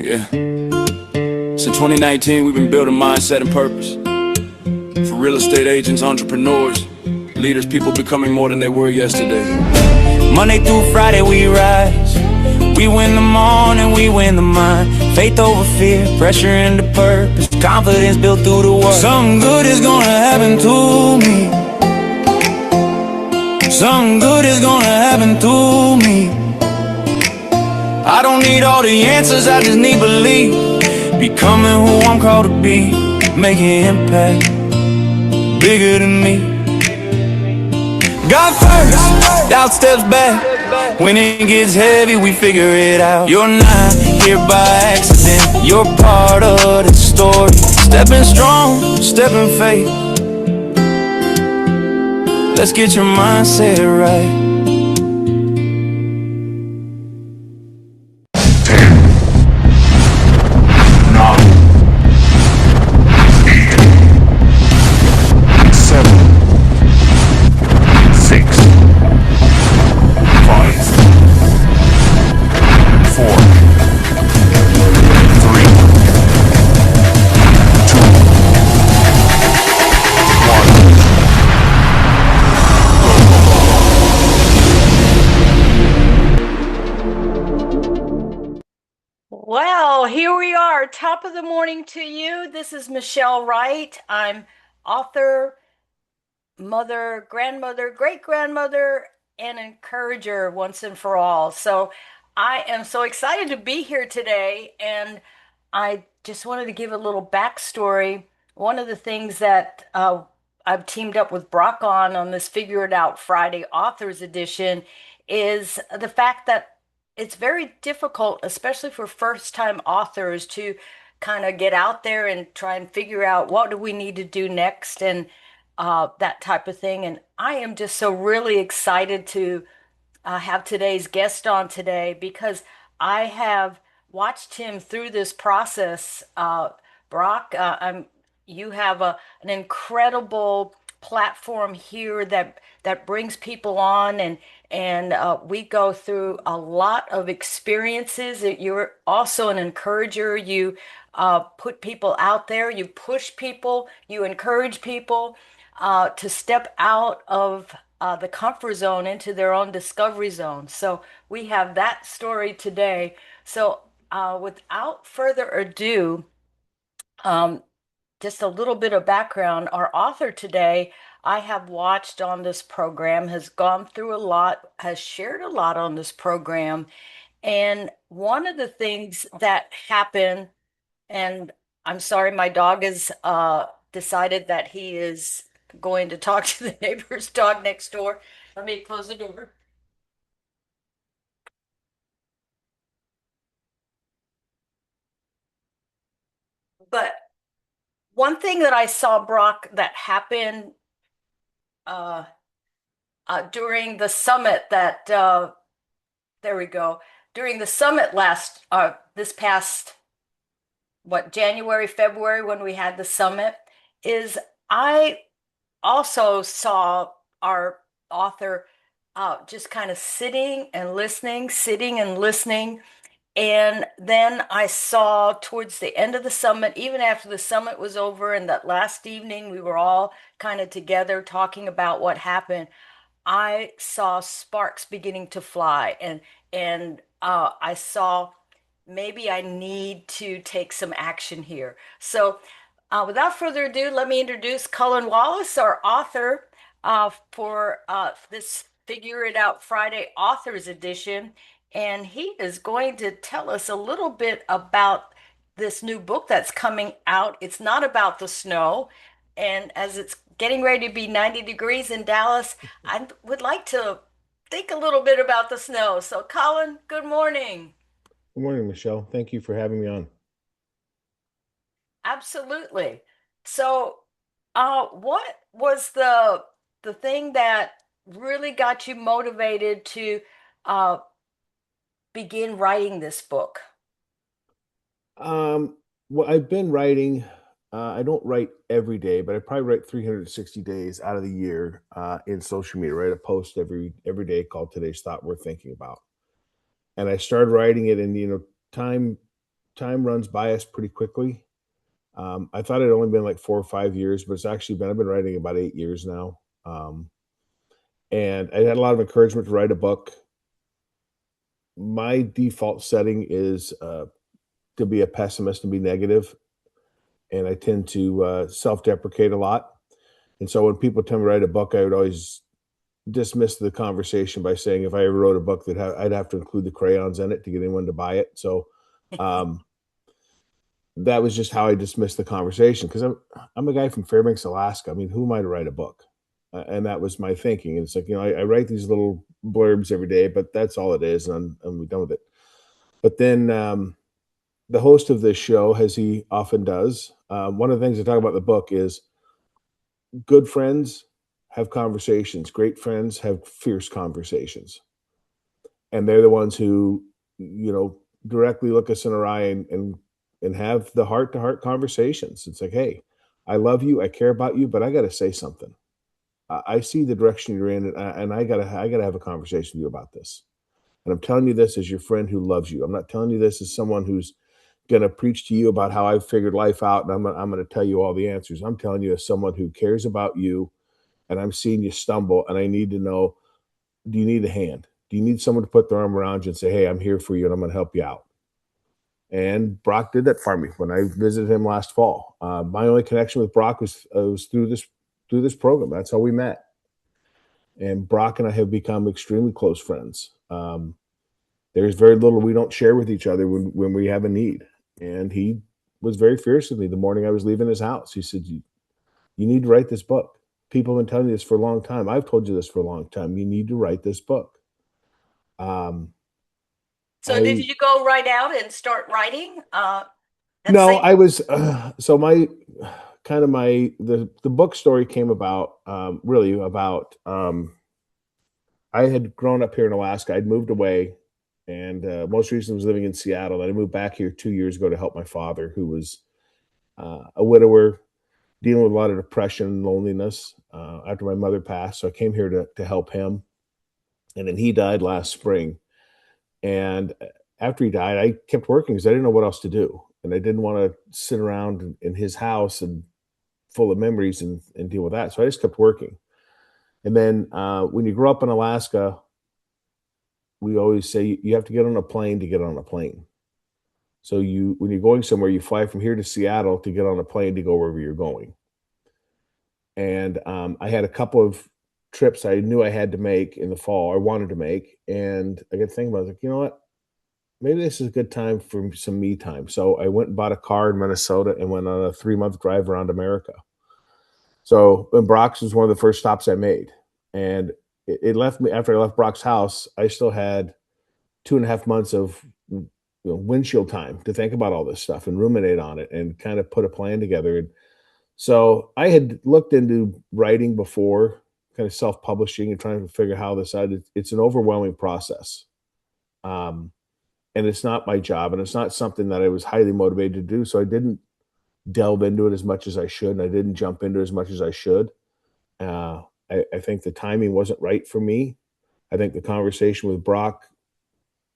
Yeah. Since 2019, we've been building mindset and purpose for real estate agents, entrepreneurs, leaders, people becoming more than they were yesterday. Monday through Friday we rise. We win the morning, we win the mind. Faith over fear, pressure into purpose. Confidence built through the work. Something good is gonna happen to me. Something good is gonna happen to me. I don't need all the answers, I just need belief. Becoming who I'm called to be. Making impact bigger than me. God first, doubt steps back. When it gets heavy, we figure it out. You're not here by accident. You're part of the story. Stepping strong, stepping faith. Let's get your mindset right. 5, 4, 3, 2, 1. Well, here we are, top of the morning to you. This is Michele Wright. I'm author, mother, grandmother, great-grandmother, and encourager once and for all. So I am so excited to be here today, and I just wanted to give a little backstory. One of the things that I've teamed up with Brock on this Figure It Out Friday Authors Edition is the fact that it's very difficult, especially for first-time authors, to kind of get out there and try and figure out what do we need to do next and that type of thing. And I am just so really excited to have today's guest on today because I have watched him through this process. Brock, you have an incredible platform here that brings people on and we go through a lot of experiences. You're also an encourager. You put people out there, you push people, you encourage people to step out of the comfort zone into their own discovery zone. So we have that story today. So without further ado, um, just a little bit of background. Our author today, I have watched on this program, has gone through a lot, has shared a lot on this program. And one of the things that happened, and I'm sorry, my dog has decided that he is going to talk to the neighbor's dog next door. Let me close the door. But one thing that I saw, Brock, that happened uh, during the summit that, there we go, during the summit this past, January, February, when we had the summit, is I also saw our author just kind of sitting and listening, sitting and listening. And then I saw towards the end of the summit, even after the summit was over, and that last evening we were all kind of together talking about what happened. I saw sparks beginning to fly, and I saw maybe I need to take some action here. So, without further ado, let me introduce Cullen Wallace, our author for this Figure It Out Friday Authors Edition. And he is going to tell us a little bit about this new book that's coming out. It's not about the snow. And as it's getting ready to be 90 degrees in Dallas, I would like to think a little bit about the snow. So, Colin, good morning. Good morning, Michelle. Thank you for having me on. Absolutely. So, what was the thing that really got you motivated to uh, begin writing this book? Well, I've been writing. I don't write every day, but I probably write 360 days out of the year in social media. Write a post every day called "Today's Thought Worth Thinking About," and I started writing it, and time time runs by us pretty quickly. I thought it had only been like 4 or 5 years, but I've been writing about 8 years now. And I had a lot of encouragement to write a book. My default setting is to be a pessimist and be negative, and I tend to self-deprecate a lot. And so when people tell me to write a book, I would always dismiss the conversation by saying if I ever wrote a book that I'd have to include the crayons in it to get anyone to buy it. So that was just how I dismissed the conversation, because I'm a guy from Fairbanks, Alaska. I mean, who am I to write a book? And that was my thinking. And it's like, I write these little blurbs every day, but that's all it is, and we're done with it. But then the host of this show, as he often does, one of the things I talk about in the book is good friends have conversations, great friends have fierce conversations. And they're the ones who, directly look us in our eye and have the heart-to-heart conversations. It's like, hey, I love you, I care about you, but I got to say something. I see the direction you're in, and I gotta have a conversation with you about this. And I'm telling you this as your friend who loves you. I'm not telling you this as someone who's gonna preach to you about how I've figured life out, and I'm gonna tell you all the answers. I'm telling you as someone who cares about you, and I'm seeing you stumble, and I need to know, do you need a hand? Do you need someone to put their arm around you and say, hey, I'm here for you, and I'm gonna help you out? And Brock did that for me when I visited him last fall. My only connection with Brock was through this program. That's how we met. And Brock and I have become extremely close friends. There's very little we don't share with each other when we have a need. And he was very fierce with me the morning I was leaving his house. He said, you need to write this book. People have been telling you this for a long time. I've told you this for a long time. You need to write this book. So did you go right out and start writing? No, I was so my kind of my the book story came about really about I had grown up here in Alaska. I'd moved away, and most recently was living in Seattle. And I moved back here 2 years ago to help my father, who was a widower, dealing with a lot of depression and loneliness after my mother passed. So I came here to help him, and then he died last spring. And after he died, I kept working because I didn't know what else to do. And I didn't want to sit around in his house and full of memories and deal with that. So I just kept working. And then when you grow up in Alaska, we always say you have to get on a plane to get on a plane. So when you're going somewhere, you fly from here to Seattle to get on a plane to go wherever you're going. And I had a couple of trips I knew I had to make in the fall, I wanted to make. And I got to think about it, I was like, you know what? Maybe this is a good time for some me time. So I went and bought a car in Minnesota and went on a 3-month drive around America. So, and Brock's was one of the first stops I made. And it left me, after I left Brock's house, I still had 2.5 months of windshield time to think about all this stuff and ruminate on it and kind of put a plan together. And so I had looked into writing before, kind of self-publishing and trying to figure how this out. It's an overwhelming process. And it's not my job, and it's not something that I was highly motivated to do. So I didn't delve into it as much as I should, and I didn't jump into it as much as I should. I think the timing wasn't right for me. I think the conversation with Brock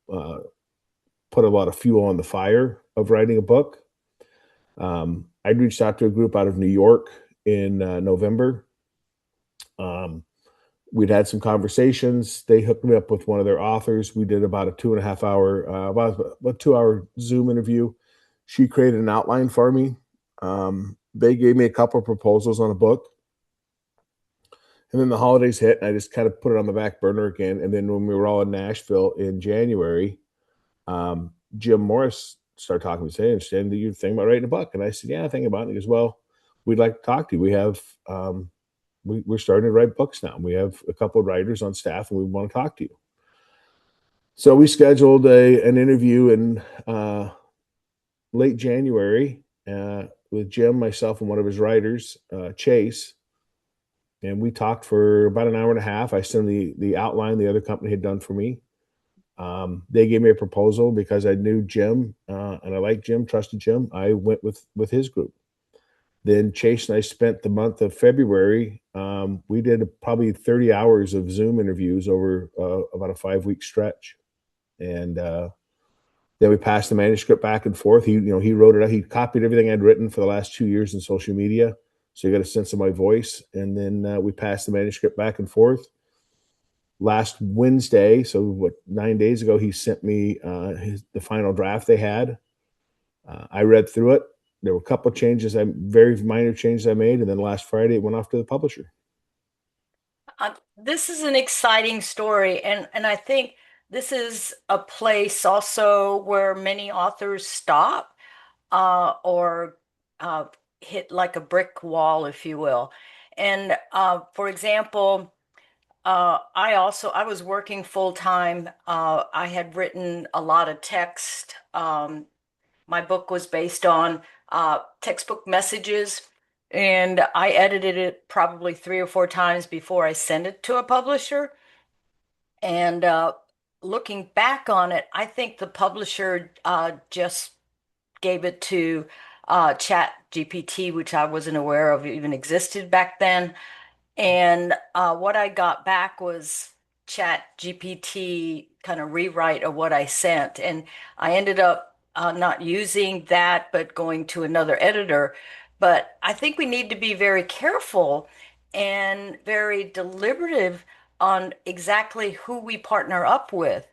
put a lot of fuel on the fire of writing a book. I'd reached out to a group out of New York in November. We'd had some conversations. They hooked me up with one of their authors. We did about a 2.5 hour, about 2 hour Zoom interview. She created an outline for me. They gave me a couple of proposals on a book. And then the holidays hit, and I just kind of put it on the back burner again. And then when we were all in Nashville in January, Jim Morris started talking to me, saying, "Understand that you think about writing a book?" And I said, "Yeah, I think about it." And he goes, "Well, we'd like to talk to you. We have we're starting to write books now. We have a couple of writers on staff, and we want to talk to you." So we scheduled an interview in late January with Jim, myself, and one of his writers, Chase. And we talked for about an hour and a half. I sent the outline the other company had done for me. They gave me a proposal because I knew Jim and I liked Jim, trusted Jim. I went with his group. Then Chase and I spent the month of February. We did probably 30 hours of Zoom interviews over about a 5-week stretch. And Then we passed the manuscript back and forth. He wrote it out. He copied everything I'd written for the last 2 years in social media, so you got a sense of my voice. And then we passed the manuscript back and forth. Last Wednesday, so 9 days ago, he sent me the final draft they had. I read through it. There were a couple of changes, very minor changes I made, and then last Friday it went off to the publisher. This is an exciting story, and I think this is a place also where many authors stop or uh, hit like a brick wall, if you will. And for example, I was working full time. I had written a lot of text. My book was based on textbook messages, and I edited it probably 3 or 4 times before I sent it to a publisher. And looking back on it, I think the publisher just gave it to Chat GPT, which I wasn't aware of even existed back then. And what I got back was Chat GPT kind of rewrite of what I sent. And I ended up not using that, but going to another editor. But I think we need to be very careful and very deliberative on exactly who we partner up with.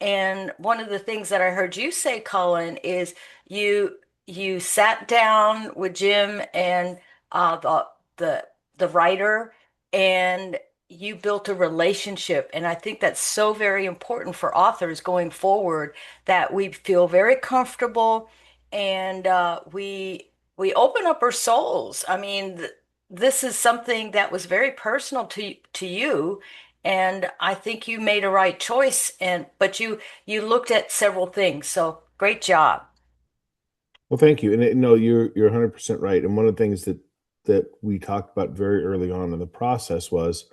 And one of the things that I heard you say, Cullen, is you you sat down with Jim and the the writer, and you built a relationship. And I think that's so very important for authors going forward, that we feel very comfortable, and we open up our souls. I mean, this is something that was very personal to you. And I think you made a right choice, and but you looked at several things. So great job. Well, thank you. And no, you're 100% right. And one of the things that we talked about very early on in the process was,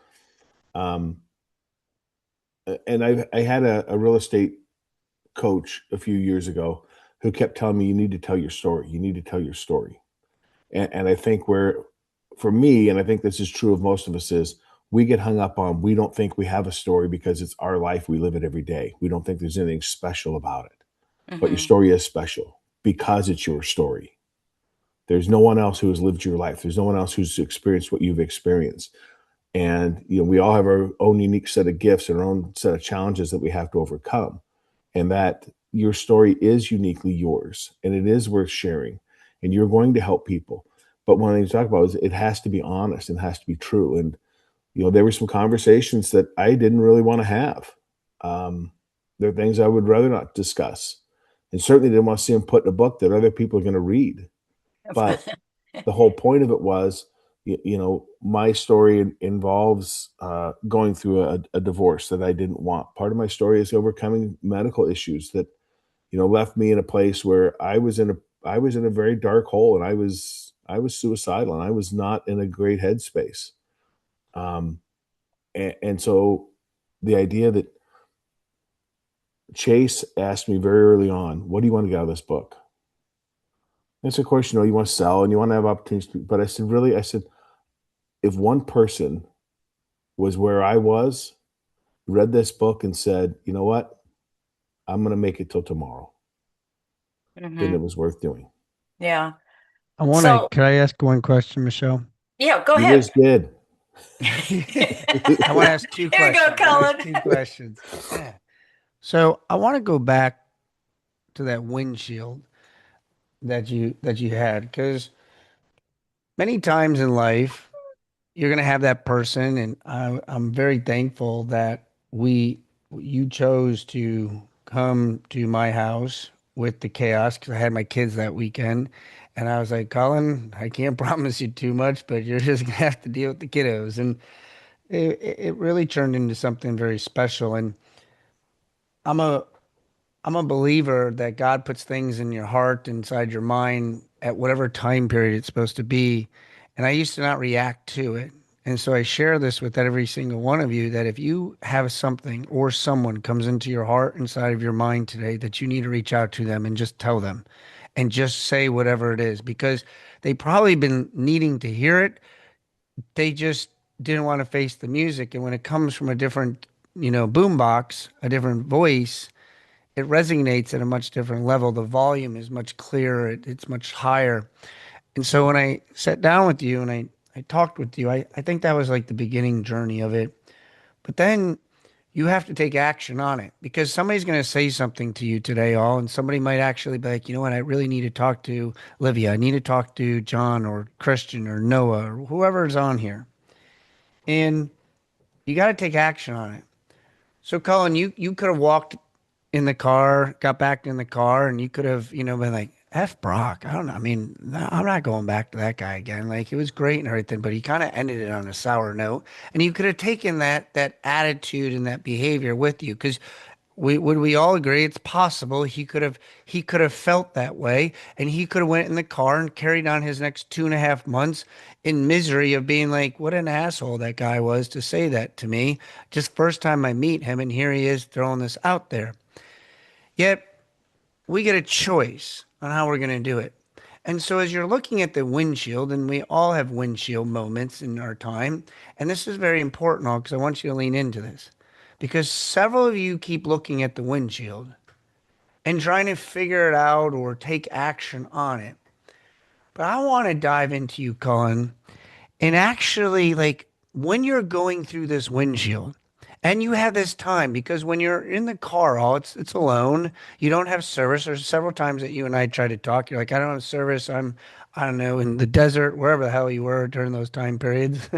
um, and I had a real estate coach a few years ago who kept telling me, you need to tell your story. You need to tell your story. And I think for me, and I think this is true of most of us, is we get hung up on, we don't think we have a story because it's our life. We live it every day. We don't think there's anything special about it. But your Hmm. story is special because it's your story. There's no one else who has lived your life. There's no one else who's experienced what you've experienced. And we all have our own unique set of gifts and our own set of challenges that we have to overcome. And that your story is uniquely yours, and it is worth sharing, and you're going to help people. But one thing you talk about is it has to be honest and has to be true. And there were some conversations that I didn't really want to have. There are things I would rather not discuss, and certainly didn't want to see them put in a book that other people are going to read. But the whole point of it was, my story involves going through a divorce that I didn't want. Part of my story is overcoming medical issues that, left me in a place where I was in a very dark hole, and I was suicidal, and I was not in a great headspace. Um, and so the idea that Chase asked me very early on, what do you want to get out of this book? And so, of course, you want to sell and you want to have opportunities. But I said, really, if one person was where I was, read this book and said, you know what, I'm going to make it till tomorrow, then Hmm. it was worth doing. Yeah. Can So I ask one question, Michelle? yeah, go You ahead. just did. I want to ask two Here you go, questions. I want to ask Cullen. two questions. So I want to go back to that windshield that you had, because many times in life you're going to have that person, and I'm very thankful that we you chose to come to my house with the chaos, because I had my kids that weekend, and I was like, Colin, I can't promise you too much, but you're just gonna have to deal with the kiddos, and it really turned into something very special. And I'm a I'm a believer that God puts things in your heart, inside your mind, at whatever time period it's supposed to be. And I used to not react to it. And so I share this with every single one of you, that if you have something or someone comes into your heart, inside of your mind today, that you need to reach out to them and just tell them and just say whatever it is, because they probably been needing to hear it. They just didn't want to face the music. And when it comes from a different, boombox, a different voice, it resonates at a much different level. The volume is much clearer. It's much higher. And so when I sat down with you and I talked with you, I think that was like the beginning journey of it. But then you have to take action on it because somebody's going to say something to you today, all, and somebody might actually be like, you know what, I really need to talk to Livia. I need to talk to John or Christian or Noah or whoever's on here. And you got to take action on it. So, Colin, you could have walked in the car, got back in the car, and you could have, been like, F Brock. I don't know. I mean, I'm not going back to that guy again. Like, it was great and everything, but he kind of ended it on a sour note. And you could have taken that attitude and that behavior with you because we all agree it's possible he could have felt that way and he could have went in the car and carried on his next 2.5 months in misery of being like, what an asshole that guy was to say that to me. Just first time I meet him and here he is throwing this out there. Yet we get a choice on how we're going to do it. And so, as you're looking at the windshield, and we all have windshield moments in our time, and this is very important, all because I want you to lean into this, because several of you keep looking at the windshield and trying to figure it out or take action on it. But I want to dive into you, Colin, and actually, like when you're going through this windshield and you have this time, because when you're in the car, all it's alone, you don't have service. There's several times that you and I try to talk. You're like, I don't have service. I don't know, in the desert, wherever the hell you were during those time periods.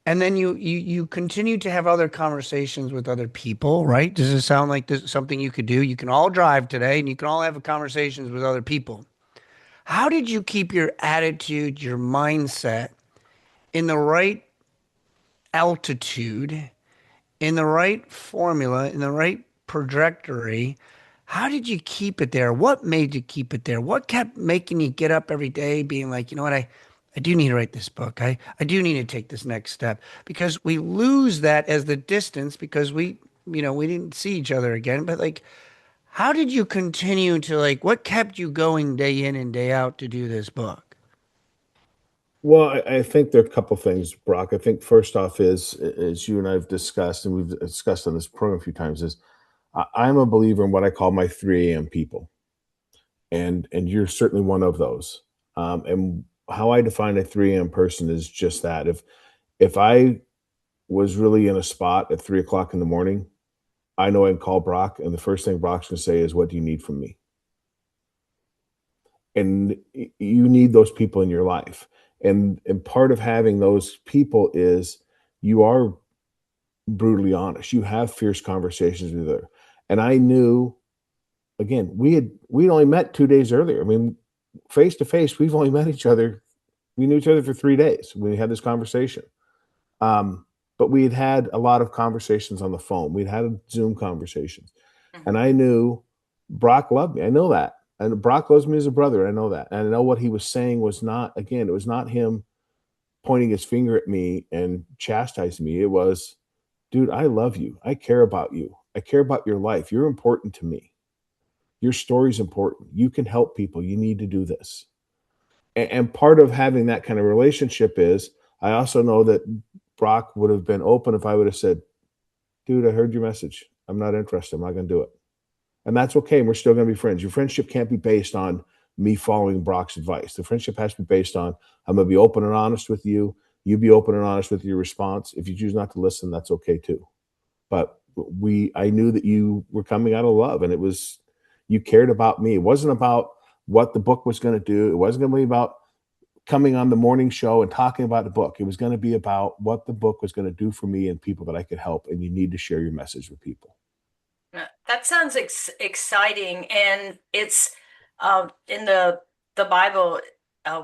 And then you continue to have other conversations with other people, right? Does it sound like this is something you could do? You can all drive today and you can all have conversations with other people. How did you keep your attitude, your mindset in the right altitude, in the right formula, in the right trajectory? How did you keep it there? What made you keep it there? What kept making you get up every day being like, you know what, I do need to write this book. I do need to take this next step because we lose that as the distance because we didn't see each other again. But like, how did you continue to like, what kept you going day in and day out to do this book? Well, I think there are a couple things, Brock. I think first off is, as you and I have discussed, and we've discussed on this program a few times, is I'm a believer in what I call my 3 a.m. people, and you're certainly one of those. And how I define a 3 a.m. person is just that. If I was really in a spot at 3 o'clock in the morning, I know I can call Brock, and the first thing Brock's going to say is, "What do you need from me?" And you need those people in your life. And part of having those people is you are brutally honest. You have fierce conversations with her. And I knew, again, we only met 2 days earlier. I mean, face to face, we've only met each other. We knew each other for 3 days when we had this conversation. But we had had a lot of conversations on the phone. We'd had Zoom conversations, and I knew Brock loved me. I know that, and Brock loves me as a brother. I know that, and I know what he was saying was not. Again, it was not him pointing his finger at me and chastising me. It was, dude, I love you. I care about you. I care about your life. You're important to me. Your story's important. You can help people. You need to do this. And part of having that kind of relationship is I also know that Brock would have been open if I would have said, dude, I heard your message. I'm not interested. I'm not going to do it. And that's okay. We're still going to be friends. Your friendship can't be based on me following Brock's advice. The friendship has to be based on I'm going to be open and honest with you. You be open and honest with your response. If you choose not to listen, that's okay too. But I knew that you were coming out of love, and it was, you cared about me. It wasn't about what the book was going to do. It wasn't going to be about coming on the morning show and talking about the book. It was going to be about what the book was going to do for me and people that I could help. And you need to share your message with people. That sounds exciting, and it's in the Bible.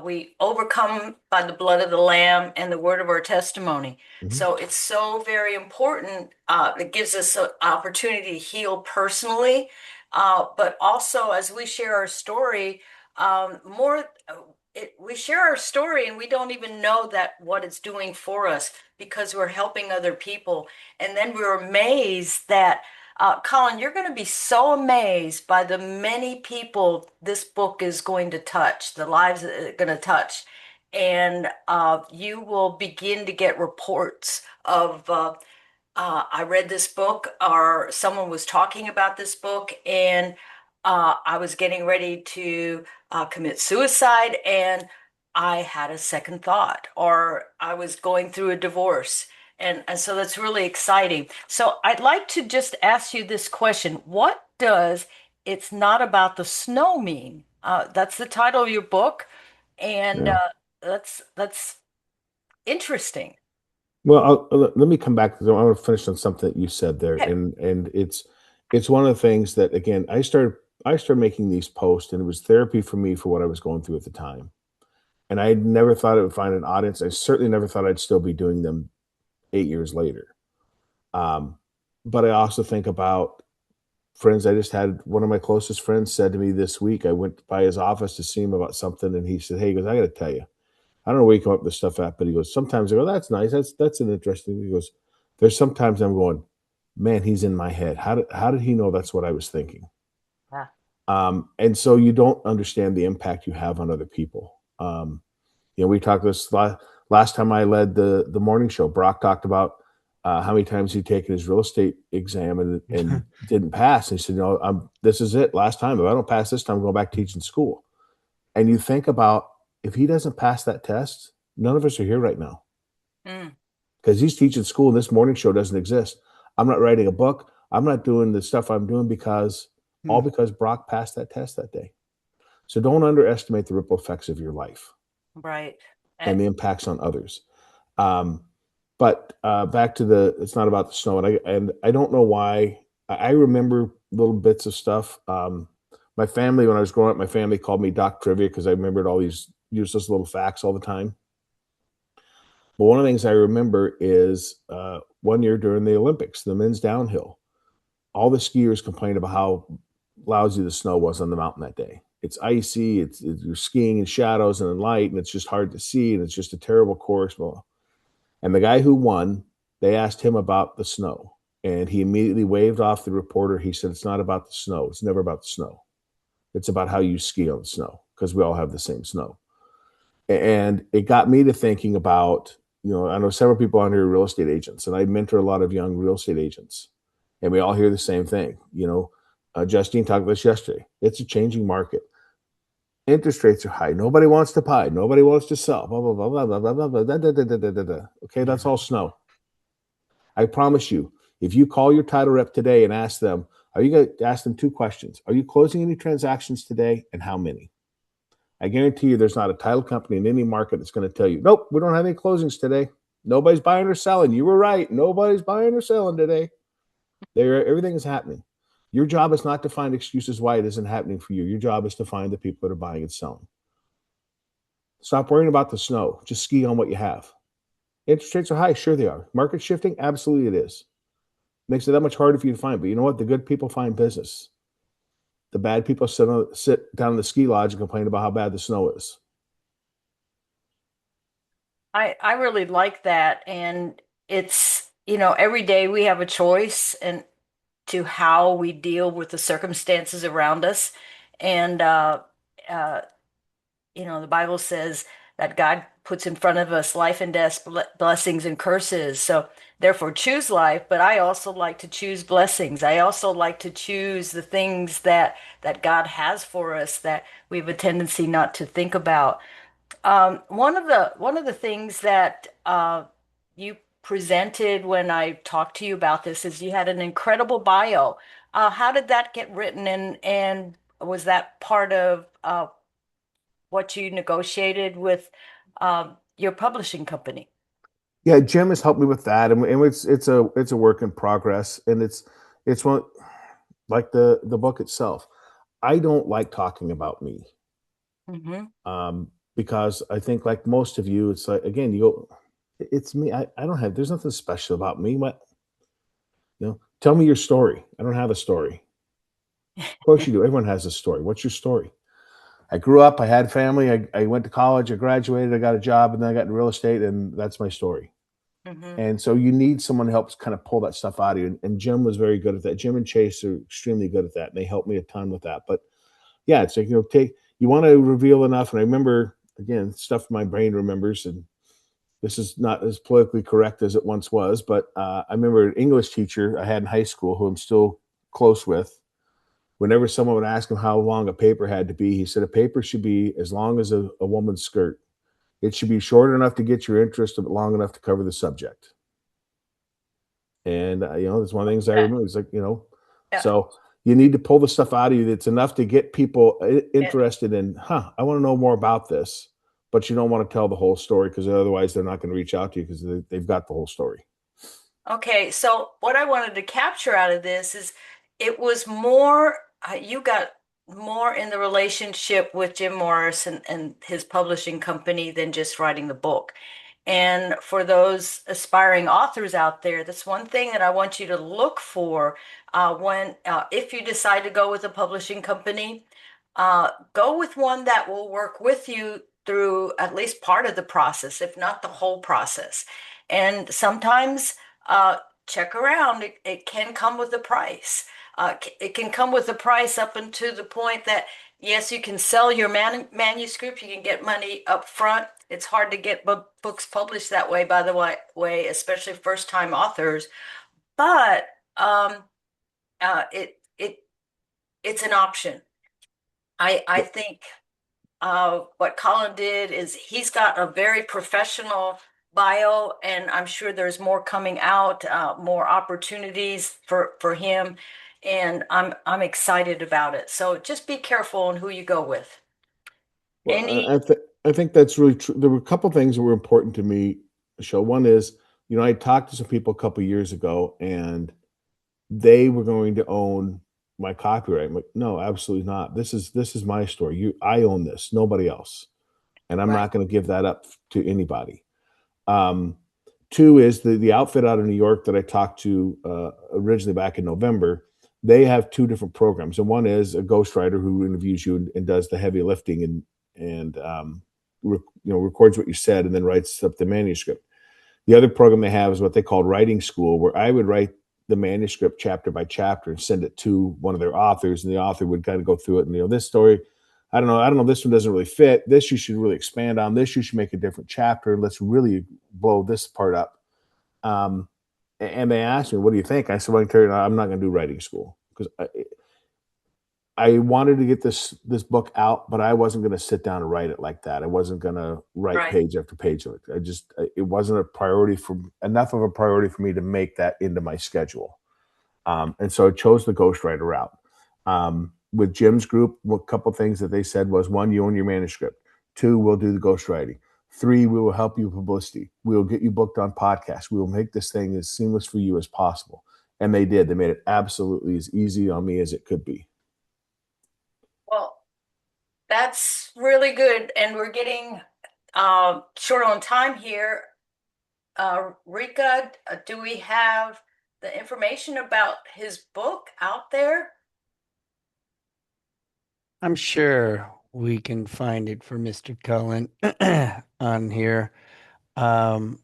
We overcome by the blood of the Lamb and the word of our testimony. Mhm. So it's so very important. It gives us an opportunity to heal personally, but also as we share our story, more. We share our story and we don't even know that what it's doing for us because we're helping other people. And then we're amazed that Colin, you're going to be so amazed by the many people this book is going to touch, the lives that it's going to touch. And you will begin to get reports of I read this book, or someone was talking about this book, and I was getting ready to commit suicide, and I had a second thought, or I was going through a divorce. And so that's really exciting. So I'd like to just ask you this question. What does "It's Not About the Snow" mean? That's the title of your book, and Yeah. that's interesting. Well, let me come back because I want to finish on something that you said there, Okay. and it's one of the things that again I started making these posts, and it was therapy for me for what I was going through at the time, and I never thought it would find an audience. I certainly never thought I'd still be doing them 8 years later. Um, but I also think about friends. I just had one of my closest friends said to me this week. I went by his office to see him about something, and he said, "Hey," he goes, "I got to tell you." I don't know where you come up with this stuff at, but he goes, sometimes I go, that's nice. That's an interesting. He goes, there's sometimes I'm going, man, he's in my head. How did he know that's what I was thinking? Yeah. And so you don't understand the impact you have on other people. We talked this last time I led the morning show. Brock talked about how many times he'd taken his real estate exam and didn't pass. And he said, no, this is it. Last time. If I don't pass this time, I'm going back teaching school. And you think about if he doesn't pass that test, none of us are here right now Mm, because he's teaching school and this morning show doesn't exist. I'm not writing a book. I'm not doing the stuff I'm doing Hmm. because Brock passed that test that day. So don't underestimate the ripple effects of your life right. and the impacts on others. Um, but back to it's not about the snow. And I don't know why. I remember little bits of stuff. My family, when I was growing up, my family called me Doc Trivia because I remembered all these useless little facts all the time. But one of the things I remember is one year during the Olympics, the men's downhill, all the skiers complained about how lousy the snow was on the mountain that day. It's icy, you're skiing in shadows and in light, and it's just hard to see, and it's just a terrible course. Well, and the guy who won, they asked him about the snow, and he immediately waved off the reporter. He said, "It's not about the snow. It's never about the snow. It's about how you ski on the snow because we all have the same snow." And it got me to thinking about, I know several people on here are real estate agents, and I mentor a lot of young real estate agents, and we all hear the same thing. Justine talked about this yesterday. It's a changing market. Interest rates are high. Nobody wants to buy. Nobody wants to sell. Blah blah blah blah blah blah blah. Blah da, da, da, da, da, da, da. Okay, that's all snow. I promise you, if you call your title rep today and ask them, are you going to ask them two questions? Are you closing any transactions today, and how many? I guarantee you there's not a title company in any market that's going to tell you, nope, we don't have any closings today. Nobody's buying or selling. You were right. Nobody's buying or selling today. Everything is happening. Your job is not to find excuses why it isn't happening for you. Your job is to find the people that are buying and selling. Stop worrying about the snow. Just ski on what you have. Interest rates are high. Sure they are. Market shifting? Absolutely it is. Makes it that much harder for you to find. But you know what? The good people find business. The bad people sit down in the ski lodge and complain about how bad the snow is. I really like that. And it's, every day we have a choice and to how we deal with the circumstances around us. And uh, the Bible says that God puts in front of us life and death, blessings and curses. So therefore choose life, but I also like to choose blessings. I also like to choose the things that God has for us that we have a tendency not to think about. One of the things that you presented when I talked to you about this is you had an incredible bio. How did that get written, and was that part of what you negotiated with your publishing company? Yeah, Jim has helped me with that, and it's a work in progress, and it's one like the book itself. I don't like talking about me, Hmm. because I think like most of you, it's like again, you go, it's me. I don't have. There's nothing special about me. What Tell me your story. I don't have a story. Of course you do. Everyone has a story. What's your story? I grew up. I had family. I went to college. I graduated. I got a job, and then I got into real estate, and that's my story. Hmm. And so you need someone to help kind of pull that stuff out of you. And Jim was very good at that. Jim and Chase are extremely good at that. And they helped me a ton with that. But yeah, it's like, you want to reveal enough. And I remember, again, stuff my brain remembers. And this is not as politically correct as it once was, but I remember an English teacher I had in high school who I'm still close with. Whenever someone would ask him how long a paper had to be, he said a paper should be as long as a woman's skirt. It should be short enough to get your interest, but long enough to cover the subject. And that's one of the things I Yeah. remember. It's like, Yeah. so you need to pull the stuff out of you that's enough to get people Yeah. interested in, I want to know more about this, but you don't want to tell the whole story because otherwise they're not going to reach out to you because they've got the whole story. Okay, so what I wanted to capture out of this is it was more, you got more in the relationship with Jim Morris and his publishing company than just writing the book. And for those aspiring authors out there, that's one thing that I want you to look for if you decide to go with a publishing company, go with one that will work with you through at least part of the process, if not the whole process. And sometimes check around. It can come with a price. It can come with a price up until the point that, yes, you can sell your manuscript, you can get money up front. It's hard to get books published that way, by the way, especially first-time authors. But um, uh, it it it's an option. I think what Colin did is he's got a very professional bio, and I'm sure there's more coming out, more opportunities for him, and I'm excited about it. So just be careful on who you go with. Well, Any, I think that's really true. There were a couple things that were important to me, Michelle. One is, I talked to some people a couple years ago, and they were going to own my copyright. I'm like, no, absolutely not. This is my story. I own this, nobody else, and I'm right, not going to give that up to anybody. Um, Two is the outfit out of New York that I talked to originally back in November. They have two different programs, and one is a ghostwriter who interviews you and does the heavy lifting and records what you said and then writes up the manuscript. The other program they have is what they call writing school, where I would write the manuscript chapter by chapter and send it to one of their authors, and the author would kind of go through it. And this story, I don't know, this one doesn't really fit. This you should really expand on. This you should make a different chapter. Let's really blow this part up. Um, and they asked me, "What do you think?" I said, "Well, I can tell you, I'm not going to do writing school because I wanted to get this book out, but I wasn't going to sit down and write it like that. I wasn't going to write right. page after page of it. It wasn't a priority for enough of a priority for me to make that into my schedule. And so I chose the ghostwriter route. With Jim's group, a couple of things that they said was: one, you own your manuscript. Two, we'll do the ghostwriting. Three, we will help you with publicity. We will get you booked on podcasts. We will make this thing as seamless for you as possible. And they did. They made it absolutely as easy on me as it could be. Well, that's really good, and we're getting short on time here. Rika, do we have the information about his book out there? I'm sure we can find it for Mr. Cullen on here. Um,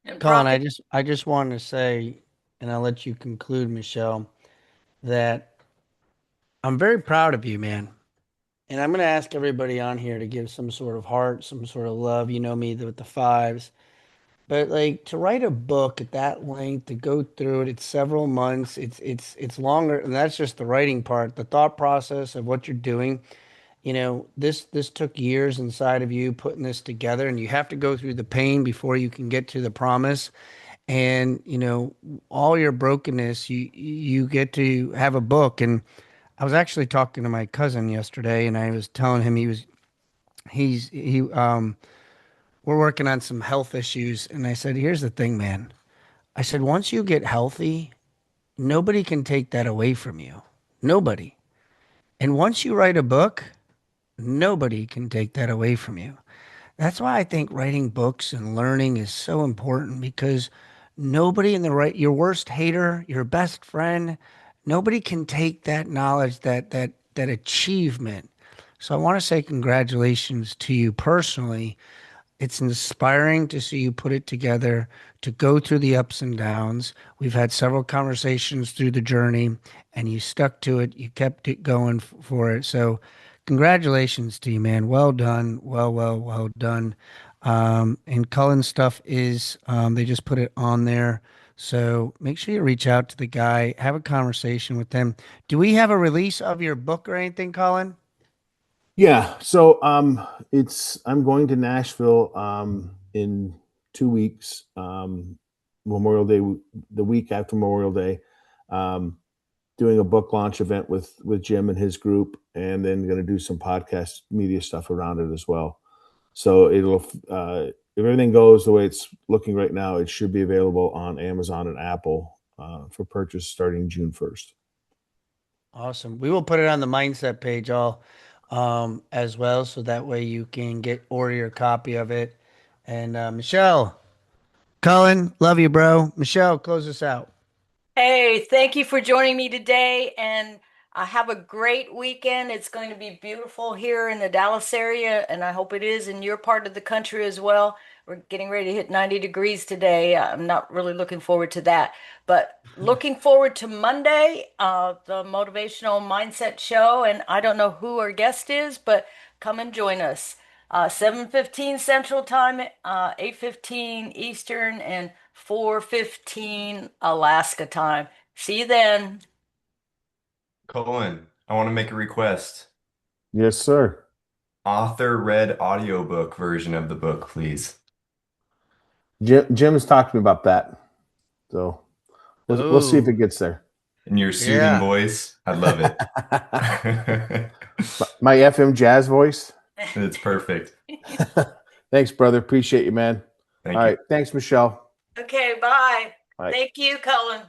And Cullen, probably, I just want to say, and I'll let you conclude, Michelle, that I'm very proud of you, man. And I'm going to ask everybody on here to give some sort of heart, some sort of love. You know me with the fives. But like to write a book at that length, to go through it, it's several months. It's longer, and that's just the writing part. The thought process of what you're doing, this took years inside of you putting this together, and you have to go through the pain before you can get to the promise. And all your brokenness, you get to have a book. And I was actually talking to my cousin yesterday, and I was telling him he we're working on some health issues, and I said, here's the thing, man. I said, once you get healthy, nobody can take that away from you. Nobody. And once you write a book, nobody can take that away from you. That's why I think writing books and learning is so important because nobody in the right, your worst hater, your best friend, nobody can take that knowledge, that achievement. So I want to say congratulations to you personally. It's inspiring to see you put it together, to go through the ups and downs. We've had several conversations through the journey, and you stuck to it. You kept it going for it. So, congratulations to you, man. Well done. Well done. And Cullen stuff is they just put it on there. So make sure you reach out to the guy, have a conversation with him. Do we have a release of your book or anything, Cullen? Yeah. So I'm going to Nashville in 2 weeks. Memorial Day, the week after Memorial Day. Doing a book launch event with Jim and his group, and then going to do some podcast media stuff around it as well. So it'll if everything goes the way it's looking right now, it should be available on Amazon and Apple for purchase starting June 1st. Awesome. We will put it on the mindset page all as well, so that way you can order your copy of it. And Michele, Cullen, love you, bro. Michele, close us out. Hey, thank you for joining me today, and have a great weekend. It's going to be beautiful here in the Dallas area, and I hope it is in your part of the country as well. We're getting ready to hit 90 degrees today. I'm not really looking forward to that, but looking forward to Monday, the motivational mindset show. And I don't know who our guest is, but come and join us. 7:15 Central Time, 8:15 Eastern, and 4:15 Alaska time. See you then. Cullen, I want to make a request. Yes, sir. Author read audiobook version of the book, please. Jim has talked to me about that, so we'll see if it Oh, gets there. In your soothing yeah. voice. I love it. My FM jazz voice. It's perfect. Thanks, brother. Appreciate you, man. Thank All you. right. Thanks, Michele. Okay, bye. Bye. Thank you, Cullen.